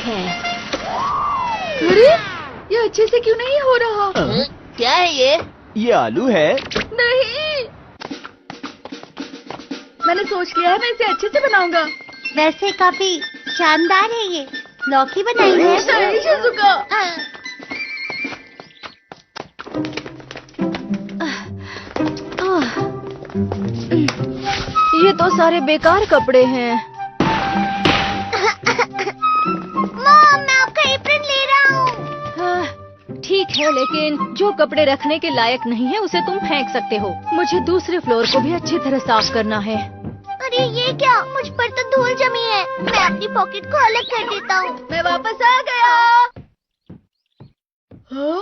है। अरे ये अच्छे से क्यों नहीं हो रहा? क्या है ये आलू है। नहीं, मैंने सोच लिया है, मैं इसे अच्छे से बनाऊंगा। वैसे काफी शानदार है ये। लौकी बनाई है। सही शिज़ुका। ये तो सारे बेकार कपड़े हैं। मॉम, मैं आपका एप्रन ले रहा हूँ। ठीक है, लेकिन जो कपड़े रखने के लायक नहीं है उसे तुम फेंक सकते हो। मुझे दूसरे फ्लोर को भी अच्छी तरह साफ करना है। अरे ये क्या, मुझ पर तो धूल जमी है। मैं अपनी पॉकेट को अलग कर देता हूँ। मैं वापस आ गया। हाँ?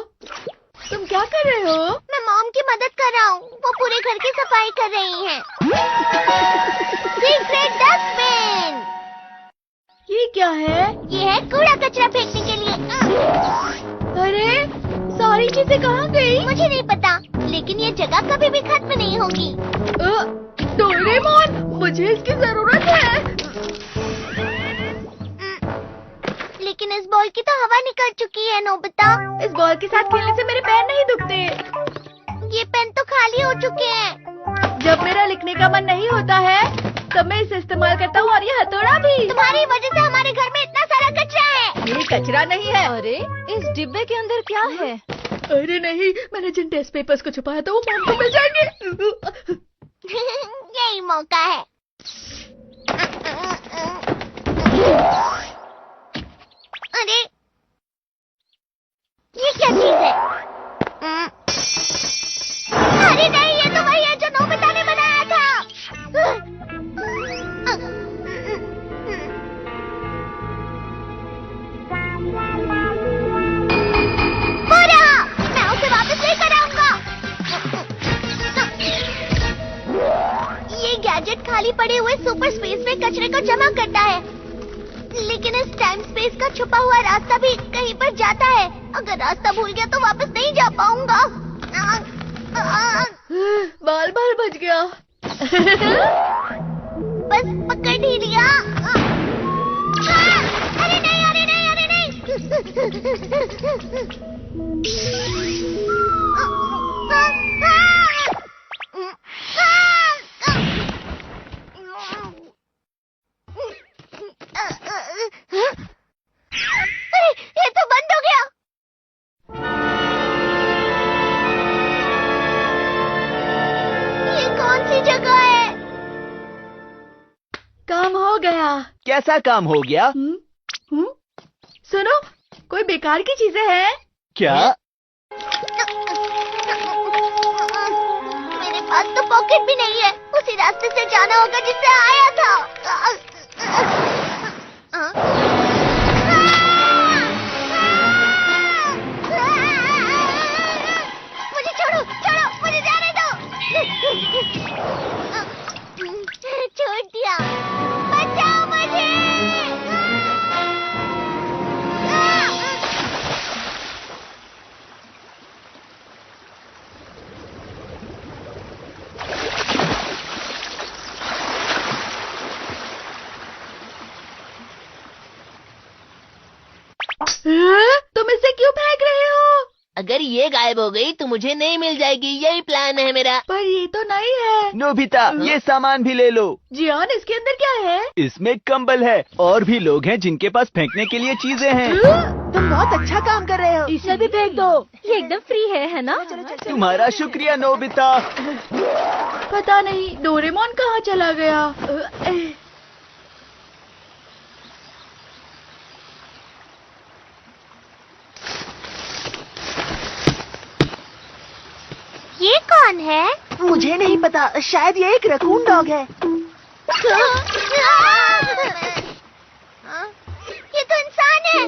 तुम क्या कर रहे हो? मैं मॉम की मदद कर रहा हूँ। वो पूरे घर की सफाई कर रही हैं। Secret dustbin. ये क्या है? ये है कूड़ा कचरा फेंकने के लिए। अरे सारी चीजें कहाँ गई? मुझे नहीं पता, लेकिन ये जगह कभी भी खत्म नहीं होगी। डोरेमोन, मुझे इसकी जरूरत है। लेकिन इस बॉल की तो हवा निकल चुकी है नोबिता। इस बॉल के साथ खेलने से मेरे पैर नहीं दुखते। ये पेन तो खाली हो चुके हैं। जब मेरा लिखने का मन नहीं होता है तब मैं इसे इस्तेमाल करता हूँ, और ये हथौड़ा भी। तुम्हारी वजह से हमारे घर में इतना सारा कचरा है। ये कचरा नहीं है। अरे इस डिब्बे के अंदर क्या है? अरे नहीं, मैंने जिन टेस्ट पेपर्स को छुपाया था वो मॉम को मिल जाएंगे। यही मौका है। अरे ये क्या चीज है? अरे नहीं, ये तो वही है जो नोबिता ने बनाया था। पूरा, मैं उसे वापस लेकर आऊंगा। ये गैजेट खाली पड़े हुए सुपर स्पेस में कचरे को जमा करता है, लेकिन इस टाइम स्पेस का छुपा हुआ रास्ता भी कहीं पर जाता है। अगर रास्ता भूल गया तो वापस नहीं जा पाऊंगा। बाल बाल बच गया। बस पकड़ ही लिया। अरे नहीं, अरे नहीं, अरे नहीं। अरे ये तो बंद हो गया। ये कौन सी जगह है? काम हो गया। कैसा काम हो गया? सुनो, कोई बेकार की चीजें हैं क्या? मेरे पास तो पॉकेट भी नहीं है। उसी रास्ते से जाना होगा जिससे आया था। मुझे छोड़ो, छोड़ो, मुझे जाने दो। छोड़ दिया। बचाओ मुझे। तुम इसे क्यों फेंक रहे हो? अगर ये गायब हो गई तो मुझे नहीं मिल जाएगी। यही प्लान है मेरा। पर ये तो नहीं है। नोबिता, ये सामान भी ले लो। जियान, इसके अंदर क्या है? इसमें कंबल है। और भी लोग हैं जिनके पास फेंकने के लिए चीजें हैं। तुम बहुत अच्छा काम कर रहे हो। इसे भी फेंक दो। ये एकदम फ्री है ना? तुम्हारा शुक्रिया नोबिता। पता नहीं डोरेमोन कहाँ चला गया। ये कौन है? मुझे नहीं पता, शायद ये एक रकून डॉग है। ये तो इंसान है।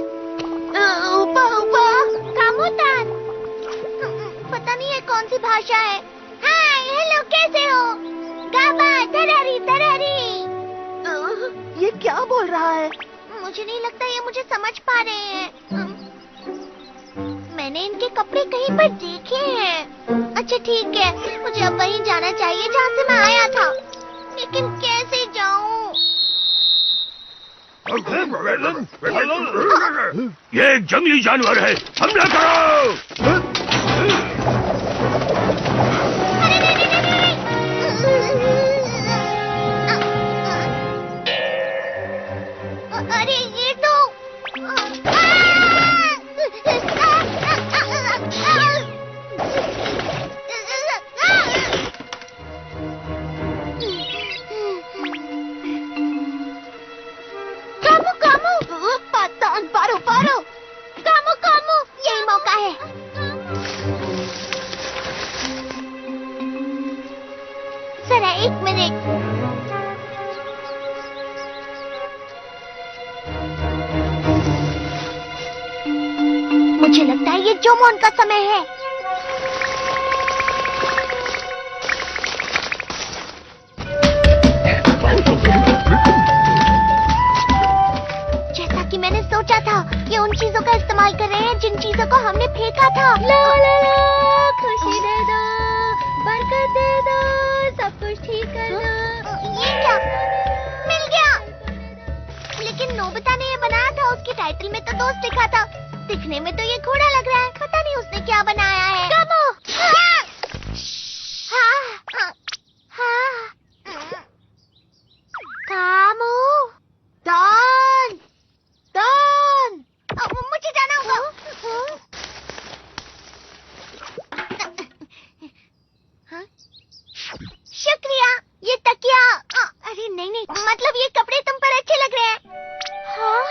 कामुतान। पता नहीं है कौन सी भाषा है। हाय, हेलो, कैसे हो? गाबा, दरारी, दरारी। ये क्या बोल रहा है? मुझे नहीं लगता ये मुझे समझ पा रहे हैं। मैंने इनके कपड़े कहीं पर देखे हैं। अच्छा ठीक है, मुझे अब वहीं जाना चाहिए जहाँ से मैं आया था। लेकिन कैसे जाऊँ? ये एक जंगली जानवर है, हमला करो! अरे ये तो कामू कामू पतान पारो पारो कामू कामू यही मौका है। जरा 1 मिनट। मुझे लगता है ये जोमोन का समय है। जैसा कि मैंने सोचा था, ये उन चीजों का इस्तेमाल कर रहे हैं जिन चीजों को हमने फेंका था। ला ला ला, खुशी दे दो, बरकत दे दो, सब कुछ ठीक कर दो। ये क्या? मिल गया। लेकिन नोबिता ने ये बनाया था, उसके टाइटल में तो दोस्त लिखा था। दिखने में तो ये घोड़ा लग रहा है, पता नहीं उसने क्या बनाया है। कामो! कामो! डॉन! डॉन! मुझे जाना होगा। शुक्रिया, ये तकिया। अरे नहीं नहीं, मतलब ये कपड़े तुम पर अच्छे लग रहे हैं। हाँ,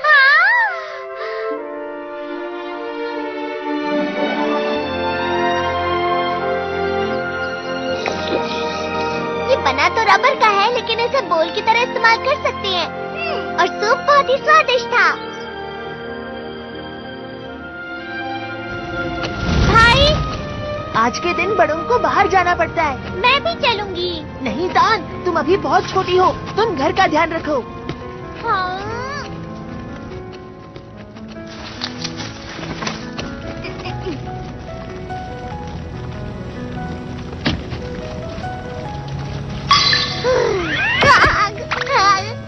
हाँ। ये बना तो रबर का है, लेकिन इसे बोल की तरह इस्तेमाल कर सकते हैं। और सूप बहुत ही स्वादिष्ट था। भाई, आज के दिन बड़ों को बाहर जाना पड़ता है। मैं भी चलूंगी। नहीं दान, तुम अभी बहुत छोटी हो, तुम घर का ध्यान रखो। हाँ।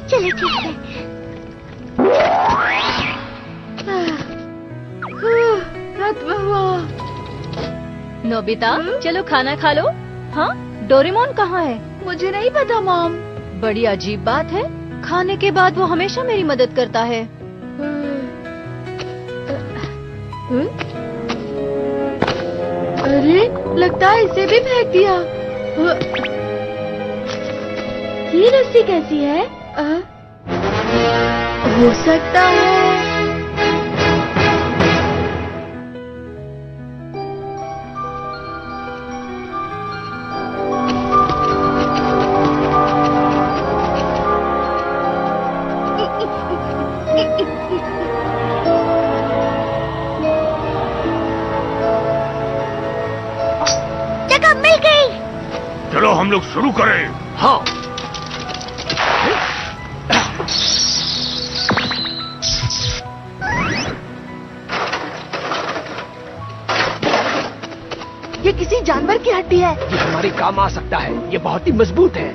चलो ठीक है। रात में हुआ। नोबिता, चलो खाना खा लो। हाँ, डोरेमोन कहाँ है? मुझे नहीं पता मॉम। बड़ी अजीब बात है, खाने के बाद वो हमेशा मेरी मदद करता है। अरे, लगता है इसे भी फेंक दिया। ये रस्सी कैसी है? हो सकता है। जगह मिल गई। चलो हम लोग शुरू करें। हाँ। ये किसी जानवर की हड्डी है। ये हमारे काम आ सकता है, ये बहुत ही मजबूत है।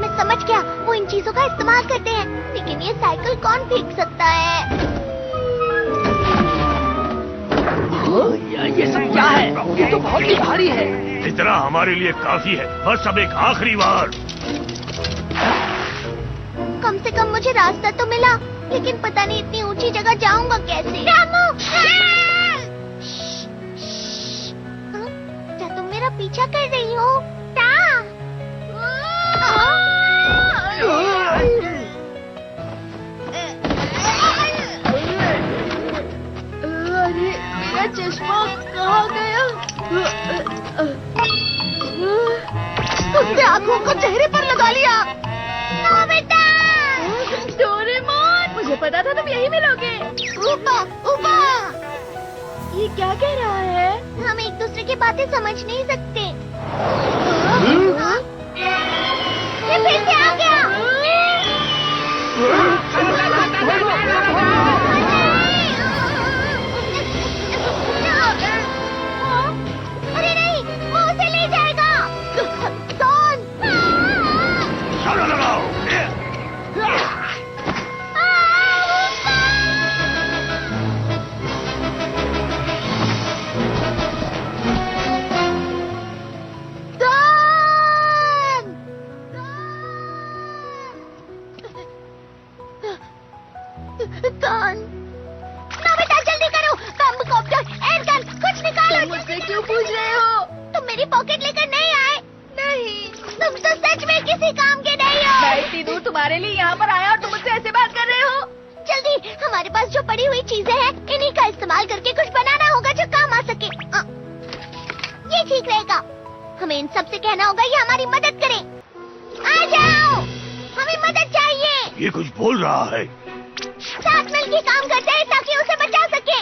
मैं समझ गया, वो इन चीजों का इस्तेमाल करते हैं, लेकिन ये साइकिल कौन फेंक सकता है? ये सब क्या है? ये तो बहुत ही भारी है। इतना हमारे लिए काफी है, बस अब एक आखिरी बार। कम से कम मुझे रास्ता तो मिला, लेकिन पता नहीं इतनी ऊंची जगह जाऊंगा कैसे। रामू! हाँ? क्या तुम मेरा पीछा कर रही हो? अरे, मेरा चश्मा कहाँ गया? उसने आँखों को चेहरे पर लगा लिया। नोबिता! डोरेमोन, मुझे पता था तुम यही मिलोगे। ऊपर, ऊपर! ये क्या कह रहा है? हम एक दूसरे की बातें समझ नहीं सकते। ये फिर से आ गया। अरे नहीं, वो उसे ले जाएगा। कौन? निशाना लगाओ। क्यों पूछ रहे हो? तुम मेरी पॉकेट लेकर नहीं आए? नहीं, तुम तो सच में किसी काम के नहीं हो। मैं इतनी दूर तुम्हारे लिए यहाँ पर आया और तुम मुझसे ऐसे बात कर रहे हो? जल्दी, हमारे पास जो पड़ी हुई चीजें हैं, इन्हीं का इस्तेमाल करके कुछ बनाना होगा जो काम आ सके। ये ठीक रहेगा। हमें इन सब से कहना होगा ये हमारी मदद करें। आ जाओ, हमें मदद चाहिए। ये कुछ बोल रहा है। साथ मिलकर काम करते हैं ताकि उसे बचा सके।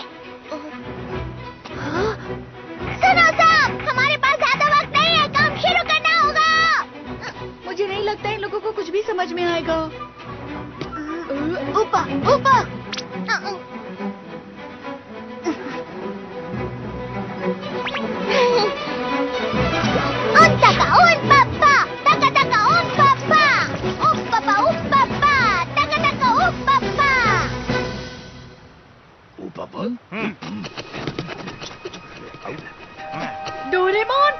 सुनो साहब, हमारे पास ज्यादा वक्त नहीं है, काम शुरू करना होगा। मुझे नहीं लगता इन लोगों को कुछ भी समझ में आएगा। ऊपर ऊपर। उन तका उन पापा, तका तका उन पापा, उन पापा तका तका उन पापा। ओ पापा। डोरेमोन,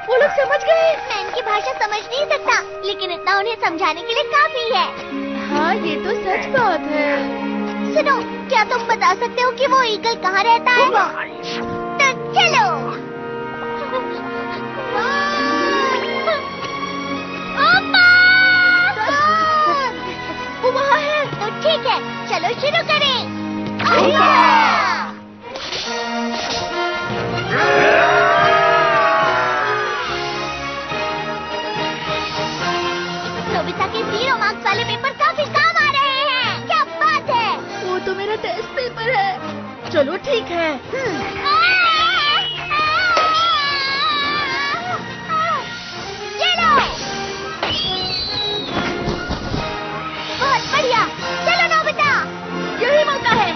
वो लोग समझ गए। मैं इनकी भाषा समझ नहीं सकता, लेकिन इतना उन्हें समझाने के लिए काफी है। हाँ, ये तो सच बात है। सुनो, क्या तुम बता सकते हो कि वो ईगल कहाँ रहता है? तो चलो। वो वहाँ है। तो ठीक है, चलो शुरू करें। नोबिता के 0 मार्क्स वाले पेपर काफी काम आ रहे हैं। क्या बात है। वो तो मेरा टेस्ट पेपर है। चलो ठीक है। चलो, बहुत बढ़िया। चलो नोबिता, यही मौका है।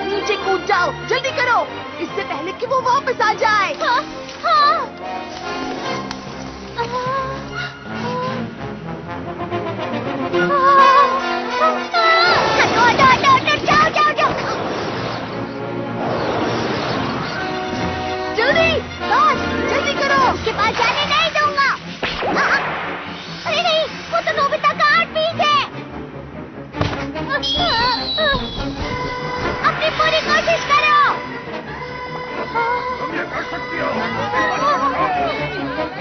नीचे कूद जाओ, जल्दी करो, इससे पहले कि वो वापस आ जाए। हाँ, हाँ। जल्दी, बॉस, जल्दी करो, उसके पास जाने नहीं दूंगा। अरे नहीं, वो तो नोबिता का हार्ट बीट है। अपनी पूरी कोशिश करो। तुम ये कर सकती हो।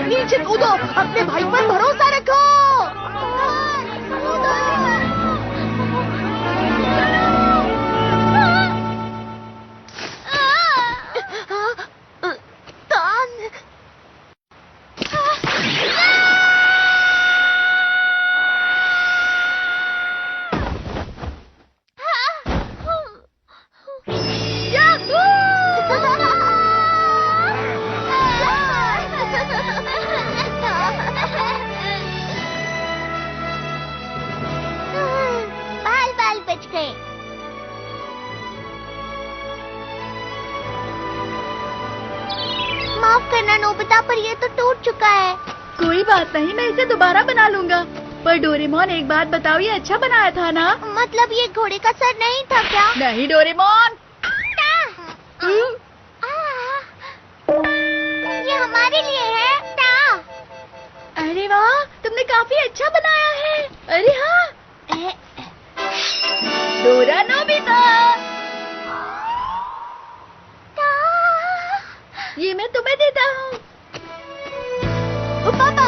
नीचे कूदो, अपने भाई पर भरोसा रखो। बाल बच गए। माफ करना नोबिता, पर ये तो टूट चुका है। कोई बात नहीं, मैं इसे दोबारा बना लूंगा। पर डोरेमोन, एक बात बताओ, ये अच्छा बनाया था ना? मतलब ये घोड़े का सर नहीं था क्या? नहीं डोरेमोन। ये हमारे लिए है। अरे वाह, तुमने काफी अच्छा बनाया है। अरे हाँ, डोरा नोबिता, ये मैं तुम्हें देता हूँ। पापा,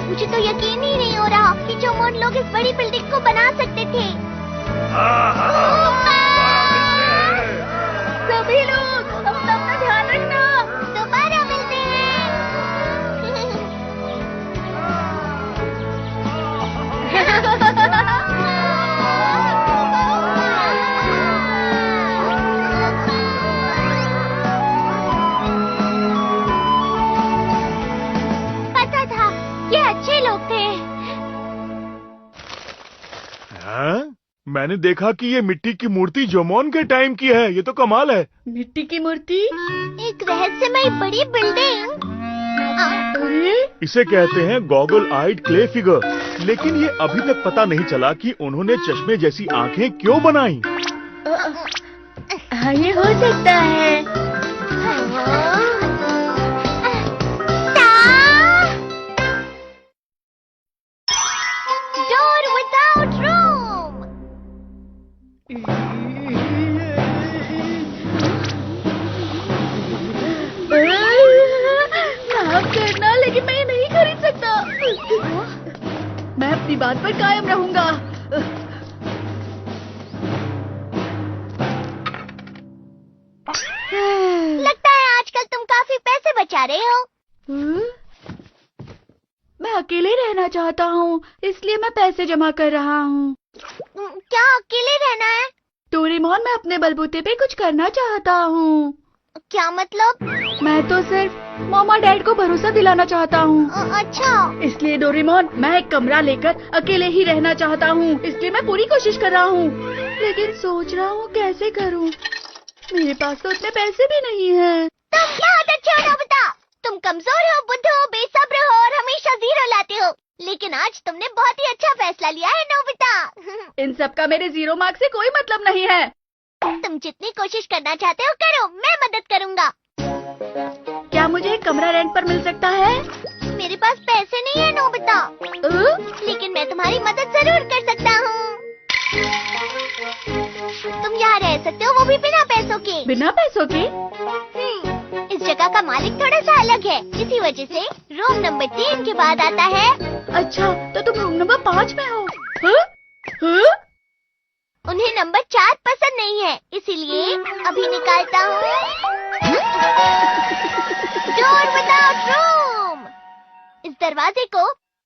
मुझे तो यकीन ही नहीं हो रहा कि जोमोन लोग इस बड़ी बिल्डिंग को बना सकते थे। सभी लोग अपना ध्यान रखना। दोबारा मिलते पता था, ये अच्छे लोग थे। हाँ? मैंने देखा कि ये मिट्टी की मूर्ति जोमोन के टाइम की है। ये तो कमाल है। मिट्टी की मूर्ति? एक रहस्यमय बड़ी बिल्डिंग। अरे, इसे कहते हैं गॉगल आइड क्ले फिगर। लेकिन ये अभी तक पता नहीं चला कि उन्होंने चश्मे जैसी आंखें क्यों बनाई। हाँ, ये हो सकता है। Door without room. अपनी बात पर कायम रहूंगा। लगता है आजकल तुम काफी पैसे बचा रहे हो। मैं अकेले रहना चाहता हूँ, इसलिए मैं पैसे जमा कर रहा हूँ। क्या अकेले रहना है? डोरेमोन, मैं अपने बलबूते पे कुछ करना चाहता हूँ। क्या मतलब? मैं तो सिर्फ मामा डैड को भरोसा दिलाना चाहता हूँ। अच्छा। इसलिए डोरेमोन, मैं एक कमरा लेकर अकेले ही रहना चाहता हूँ, इसलिए मैं पूरी कोशिश कर रहा हूँ। लेकिन सोच रहा हूँ कैसे करूँ। मेरे पास तो इतने पैसे भी नहीं हैं। तुम बहुत अच्छे हो नोबिता। तुम कमजोर हो, बुद्ध हो, बेसब्र हो और हमेशा जीरो लाते हो। लेकिन आज तुमने बहुत ही अच्छा फैसला लिया है नोबिता। इन सब का मेरे 0 मार्क्स से कोई मतलब नहीं है। तुम जितनी कोशिश करना चाहते हो करो, मैं मदद करूँगा। क्या मुझे एक कमरा रेंट पर मिल सकता है? मेरे पास पैसे नहीं है नोबिता, लेकिन मैं तुम्हारी मदद जरूर कर सकता हूँ। तुम यहाँ रह सकते हो, वो भी बिना पैसों के। बिना पैसों के? इस जगह का मालिक थोड़ा सा अलग है, इसी वजह से रूम नंबर 3 के बाद आता है। अच्छा, तो तुम रूम नंबर 5 में हो? उन्हें नंबर 4 पसंद नहीं है, इसीलिए अभी निकालता हूँ। Door without room. इस दरवाजे को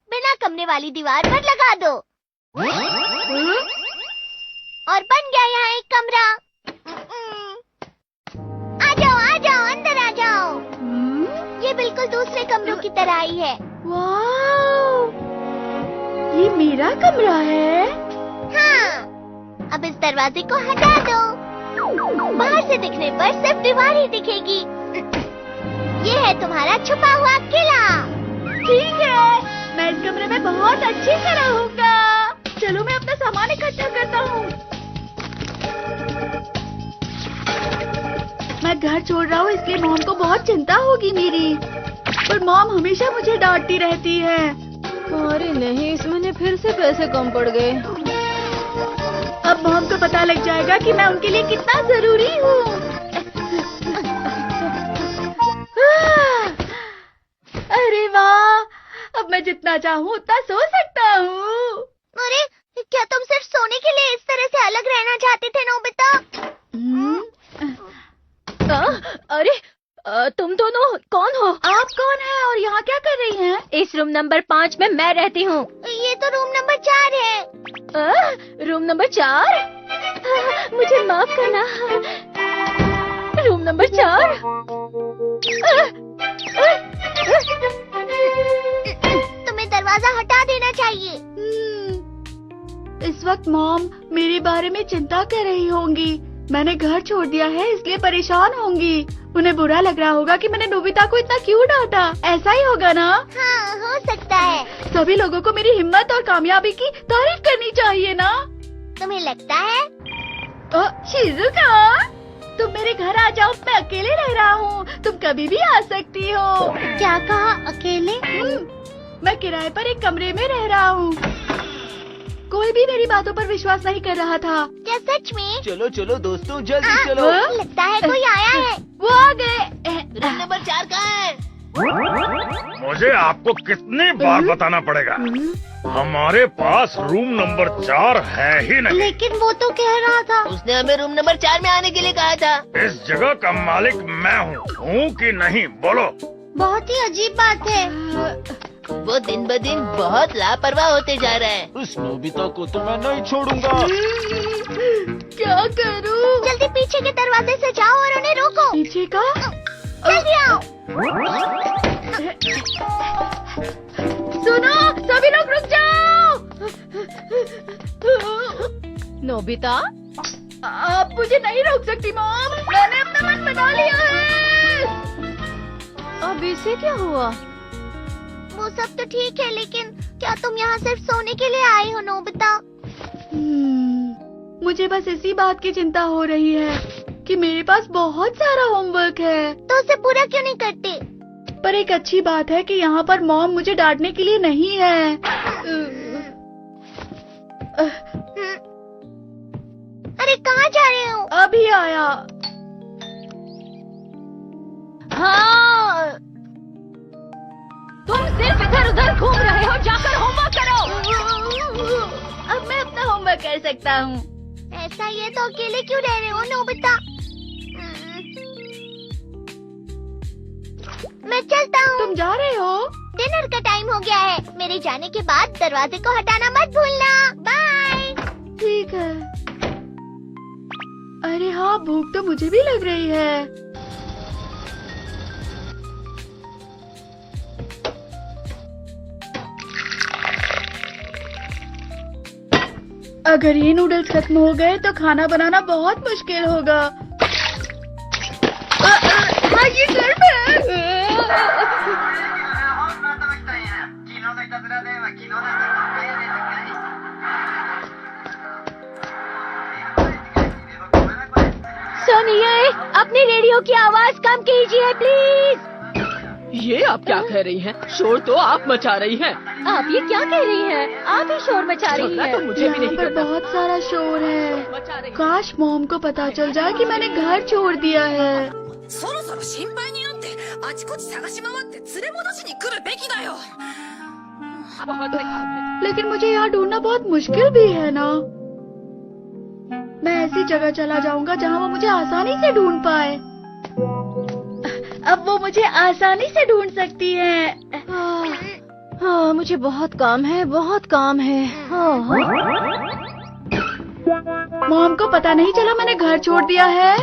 बिना कमरे वाली दीवार पर लगा दो और बन गया यहाँ एक कमरा। आ जाओ, अंदर आ जाओ। ये बिल्कुल दूसरे कमरों की तरह ही है। वाह, ये मेरा कमरा है। हाँ, अब इस दरवाजे को हटा दो। बाहर से दिखने पर सिर्फ दीवार ही दिखेगी। ये है तुम्हारा छुपा हुआ किला। ठीक है, मैं इस कमरे में बहुत अच्छी से रहूंगा। चलो मैं अपना सामान इकट्ठा करता हूँ। मैं घर छोड़ रहा हूँ, इसलिए मॉम को बहुत चिंता होगी मेरी। पर मॉम हमेशा मुझे डांटती रहती है। अरे नहीं, इस महीने फिर से पैसे कम पड़ गए। अब मॉम को पता लग जाएगा कि मैं उनके लिए कितना जरूरी हूँ। अरे वाह, अब मैं जितना चाहूँ उतना सो सकता हूँ। अरे, क्या तुम सिर्फ सोने के लिए इस तरह से अलग रहना चाहते थे नोबिता? अरे तुम दोनों कौन हो? आप कौन हैं और यहाँ क्या कर रही हैं? इस रूम नंबर 5 में मैं रहती हूँ। ये तो रूम नंबर 4 है। Room number 4? मुझे माफ करना। Room number 4? तुम्हें दरवाजा हटा देना चाहिए। इस वक्त मॉम मेरे बारे में चिंता कर रही होंगी। मैंने घर छोड़ दिया है, इसलिए परेशान होंगी। उन्हें बुरा लग रहा होगा कि मैंने नोबिता को इतना क्यों डांटा। ऐसा ही होगा ना? हाँ, हो सकता है। सभी लोगों को मेरी हिम्मत और कामयाबी की तारीफ करनी चाहिए ना? तुम्हें लगता है? शिजुका, तुम मेरे घर आ जाओ, मैं अकेले रह रहा हूँ। तुम कभी भी आ सकती हो। क्या कहा, अकेले? मैं किराए पर एक कमरे में रह रहा हूँ। कोई भी मेरी बातों पर विश्वास नहीं कर रहा था। क्या सच में? चलो चलो दोस्तों, जल्दी चलो। लगता है कोई आया है। वो आ गए। रूम नंबर 4 कहाँ है? मुझे आपको कितनी बार बताना पड़ेगा, हमारे पास रूम नंबर 4 है ही नहीं। लेकिन वो तो कह रहा था। उसने हमें रूम नंबर 4 में आने के लिए कहा था। इस जगह का मालिक मैं हूँ कि नहीं, बोलो। बहुत ही अजीब बात है। वो दिन ब दिन बहुत लापरवाह होते जा रहा है। उस नोबिता को तो मैं नहीं छोड़ूंगा। क्या करूँ? जल्दी पीछे के दरवाजे से जाओ और उन्हें रोको। पीछे का? जल्दी आओ। सुनो, सभी लोग रुक जाओ। नोबिता, आप मुझे नहीं रोक सकती मॉम, मैंने अपना मन बना लिया है। अब इसे क्या हुआ? वो सब तो ठीक है, लेकिन क्या तुम यहाँ सिर्फ सोने के लिए आई हो नोबिता? मुझे बस इसी बात की चिंता हो रही है कि मेरे पास बहुत सारा होमवर्क है। तो उसे पूरा क्यों नहीं करते? पर एक अच्छी बात है कि यहाँ पर मॉम मुझे डांटने के लिए नहीं है। अरे कहाँ जा रहे हो? अभी आया। हाँ, तुम सिर्फ इधर उधर घूम रहे हो, जाकर होमवर्क करो। अब मैं अपना होमवर्क कर सकता हूँ। ऐसा ये तो अकेले क्यों रह रहे हो नोबिता? मैं चलता हूँ। तुम जा रहे हो? डिनर का टाइम हो गया है। मेरे जाने के बाद दरवाजे को हटाना मत भूलना। बाय। ठीक है। अरे हाँ, भूख तो मुझे भी लग रही है। अगर ये नूडल्स खत्म हो गए तो खाना बनाना बहुत मुश्किल होगा। हाँ, ये गर्म है। सुनिए, अपनी रेडियो की आवाज कम कीजिए प्लीज। ये आप क्या कह रही हैं? शोर तो आप मचा रही हैं। आप ये क्या कह रही हैं? आप ही शोर मचा रही झगड़ा हैं। तो मुझे भी यहाँ नहीं पर करना। बहुत सारा शोर है। मचा रही हैं। काश मॉम को पता चल जाए कि मैंने घर छोड़ दिया है। そろそろ心配になってあちこち探し回って連れ戻しに来るべきだよ。 लेकिन मुझे यहाँ ढूंढना बहुत मुश्किल भी है ना। मैं ऐसी जगह चला जाऊंगा जहाँ वो मुझे आसानी से ढूंढ पाए। अब वो मुझे आसानी से ढूंढ सकती है। हाँ, मुझे बहुत काम है, बहुत काम है। मॉम को पता नहीं चला मैंने घर छोड़ दिया है।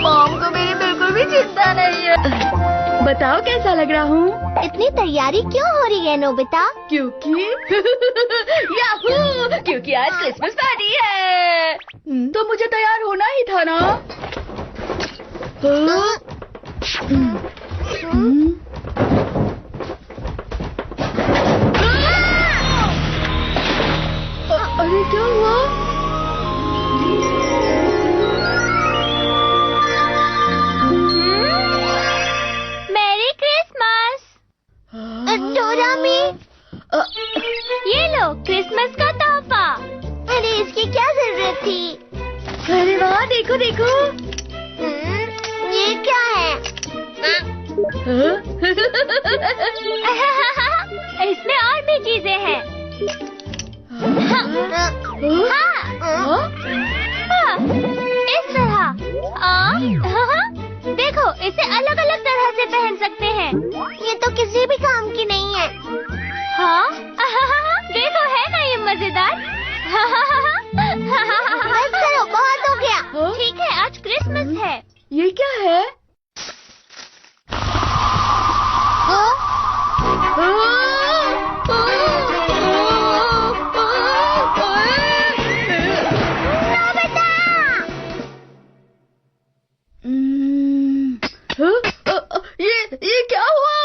मॉम को मेरी बिल्कुल भी चिंता नहीं है। बताओ कैसा लग रहा हूँ? इतनी तैयारी क्यों हो रही है नोबिता? क्योंकि याहू! क्योंकि आज क्रिसमस पार्टी है। तो मुझे तैयार होना ही था ना। अरे क्या हुआ? Merry Christmas. डोरामी, ये लो क्रिसमस का तोहफा। अरे इसकी क्या जरूरत थी? अरे वाह, देखो देखो। ये क्या है? इसमें और भी चीजें हैं। हाँ, इस तरह। देखो, इसे अलग अलग तरह से पहन सकते हैं। ये तो किसी भी काम की नहीं है। हाँ, देखो है ना ये मजेदार। बस करो, बहुत हो गया। ठीक है, आज क्रिसमस है। ये क्या है? ये क्या हुआ?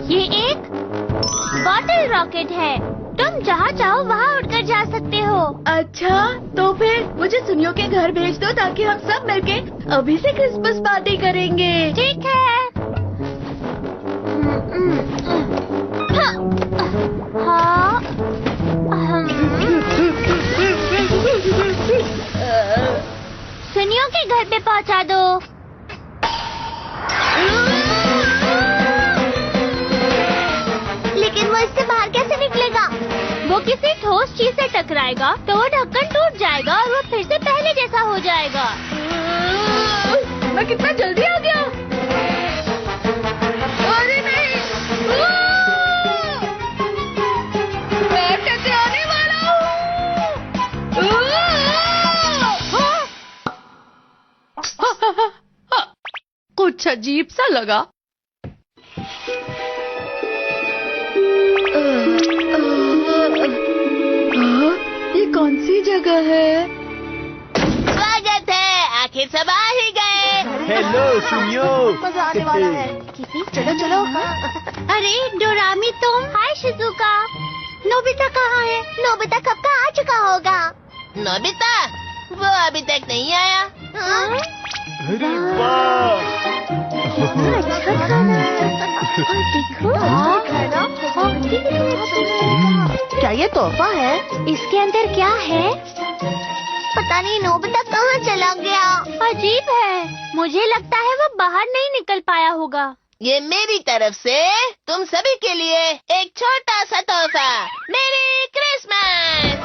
ये एक बॉटल रॉकेट है। तुम जहाँ चाहो वहाँ उड़कर जा सकते हो। अच्छा, तो फिर मुझे सुनियो के घर भेज दो ताकि हम सब मिलके अभी से क्रिसमस पार्टी करेंगे। ठीक है। हाँ। सुनियो के घर पे पहुँचा दो। लेकिन वो इससे बाहर कैसे निकलेगा? वो किसी ठोस चीज से टकराएगा तो वो ढक्कन टूट जाएगा और वो फिर से पहले जैसा हो जाएगा। मैं कितना जल्दी आ गया। अरे नहीं, मैं टकराने वाला हूँ। कुछ अजीब सा लगा। ये कौन सी जगह है? स्वागत है, आखिर सब आ ही गए। हेलो सुनियो। मजा आने वाला है। चलो चलो। अरे डोरामी तुम। Hi Shizuka. नोबिता कहाँ है? नोबिता कब का आ चुका होगा। नोबिता, वो अभी तक नहीं आया। हाँ? अरे वाह। अच्छा खाना है। क्या ये तोहफा है? इसके अंदर क्या है? पता नहीं नोबिता कहाँ चला गया। अजीब है। मुझे लगता है वो बाहर नहीं निकल पाया होगा। ये मेरी तरफ से तुम सभी के लिए एक छोटा सा तोहफा। मेरी क्रिसमस।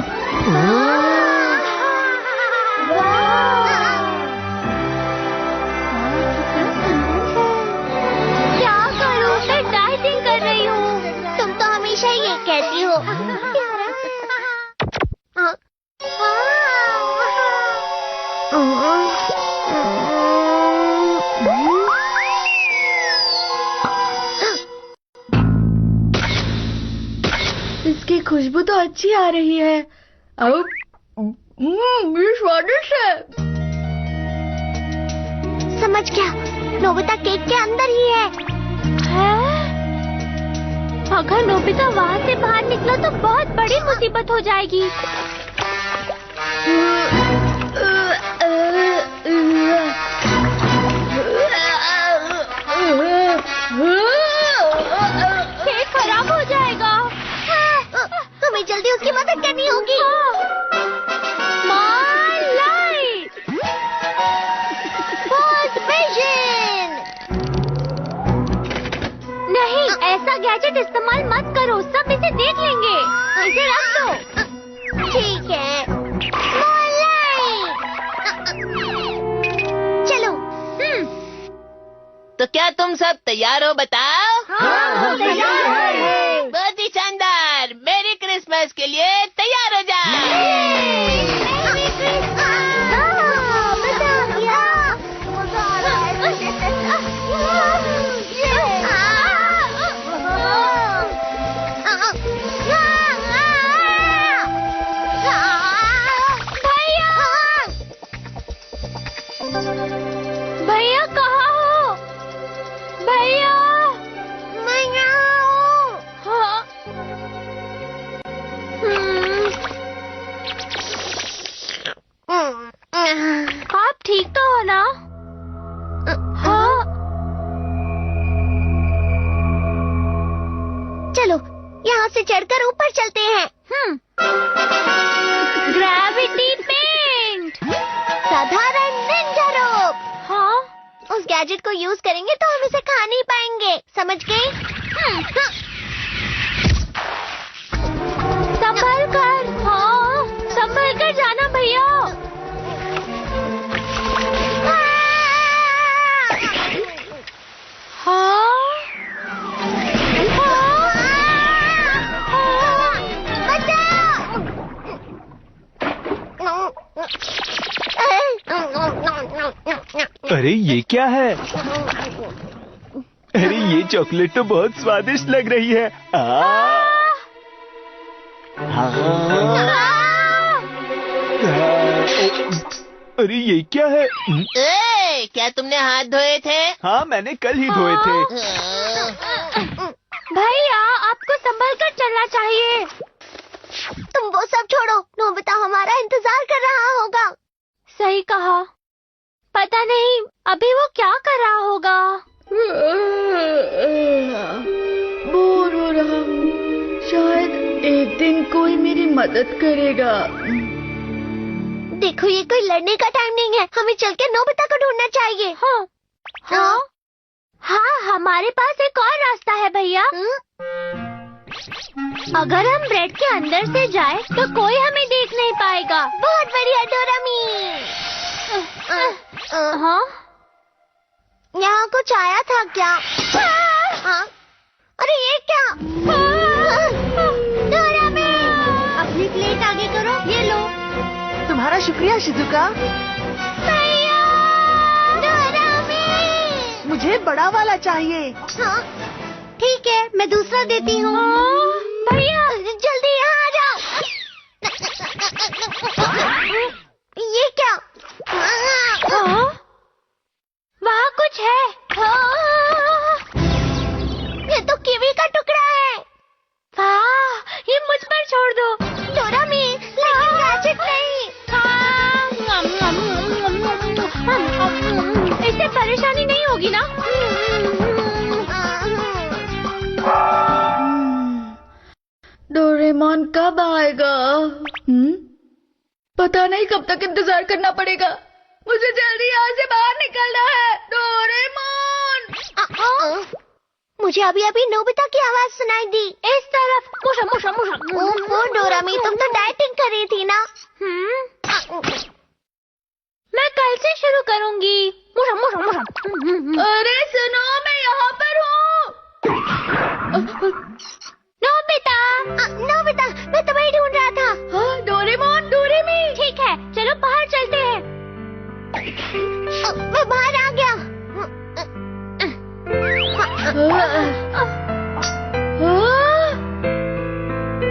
क्या करूं? मैं डाइटिंग कर रही हूँ। तुम तो हमेशा ये कहती हो। इसकी खुशबू तो अच्छी आ रही है। अब ये स्वादिष्ट है। समझ गया, नोबिता केक के अंदर ही है। अगर नोबिता वहाँ से बाहर निकला तो बहुत बड़ी मुसीबत हो जाएगी। केक खराब हो जाएगा। हमें जल्दी उसकी मदद करनी होगी। नहीं, ऐसा गैजेट इस्तेमाल मत करो, सब इसे देख लेंगे। इसे रख दो। ठीक है। चलो। तो क्या तुम सब तैयार हो? बताओ। हाँ, तैयार हैं। बहुत ही शानदार। मेरी क्रिसमस के लिए तैयार हो जाओ। भैया कहाँ हो? भैया, मैं यहाँ हूँ। हाँ। आप ठीक तो हो ना? हाँ। चलो, यहाँ से चढ़कर ऊपर चलते हैं। ग्रेविटी पेंट, साधारण निंजा रोप। हाँ, उस गैजेट को यूज करेंगे तो हम इसे खा नहीं पाएंगे, समझ गए? संभल कर। हाँ, संभल कर जाना भैया। अरे ये क्या है? अरे ये चॉकलेट तो बहुत स्वादिष्ट लग रही है। अरे ये क्या है? क्या तुमने हाथ धोए थे? हाँ, मैंने कल ही धोए थे। भैया, आपको संभल कर चलना चाहिए। तुम वो सब छोड़ो, नोबिता हमारा इंतजार कर रहा होगा। सही कहा। पता नहीं अभी वो क्या कर रहा होगा। बोर हो रहा हूँ, शायद एक दिन कोई मेरी मदद करेगा। देखो, ये कोई लड़ने का टाइम नहीं है, हमें चल के नोबिता को ढूंढना चाहिए। हाँ, हाँ, हाँ, हमारे पास एक और रास्ता है भैया। अगर हम ब्रेड के अंदर से जाए तो कोई हमें देख नहीं पाएगा। बहुत बढ़िया डोरामी। हाँ, यहाँ कुछ आया था क्या? हाँ? अरे ये क्या? डोरामी, अपनी प्लेट आगे करो। ये लो। तुम्हारा शुक्रिया शिजुका। भैया, डोरामी। मुझे बड़ा वाला चाहिए। हाँ, ठीक है, मैं दूसरा देती हूँ। भैया, जल्दी यहाँ आ जाओ। ये क्या? वहाँ कुछ है। ये तो कीवी का टुकड़ा है। ये मुझ पर छोड़ दो डोरामी, लेकिन गैजेट नहीं। इससे परेशानी नहीं होगी ना? डोरेमोन कब आएगा? पता नहीं कब तक इंतजार करना पड़ेगा। मुझे जल्दी यहाँ से बाहर निकलना है। डोरेमोन! मुझे अभी अभी नोबिता की आवाज सुनाई दी। इस तरफ मुशा मुशा मुशा। ओहो डोरामी, तुम तो डाइटिंग कर रही थी ना। मैं कल से शुरू करूंगी। मुशा मुशा मुशा। अरे सुनो, मैं यहाँ पर हूँ। नोबिता। नोबिता, मैं तुम्हें ढूंढ रहा था। हाँ, डोरेमोन, डोरेमी। ठीक है, चलो बाहर चलते हैं। मैं बाहर आ गया।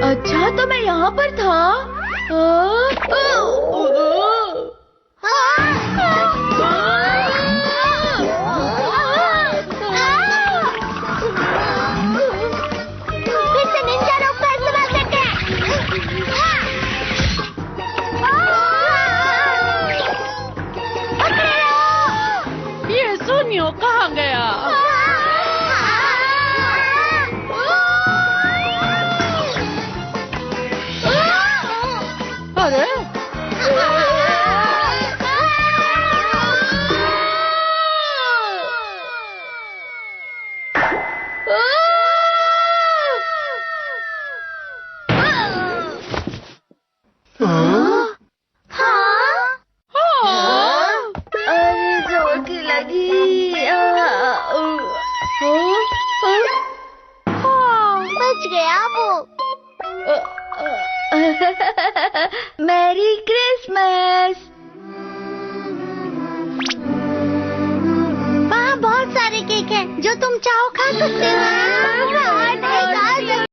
अच्छा, तो मैं यहाँ पर था। फिर से निंजा रोग का इस्तेमाल करते हैं। पकड़े रहो। ये सुनियो कहाँ गया? अरे अरे जोर की लगी। बच गया वो। Merry Christmas. वहाँ बहुत सारे केक हैं, जो तुम चाहो खा सकते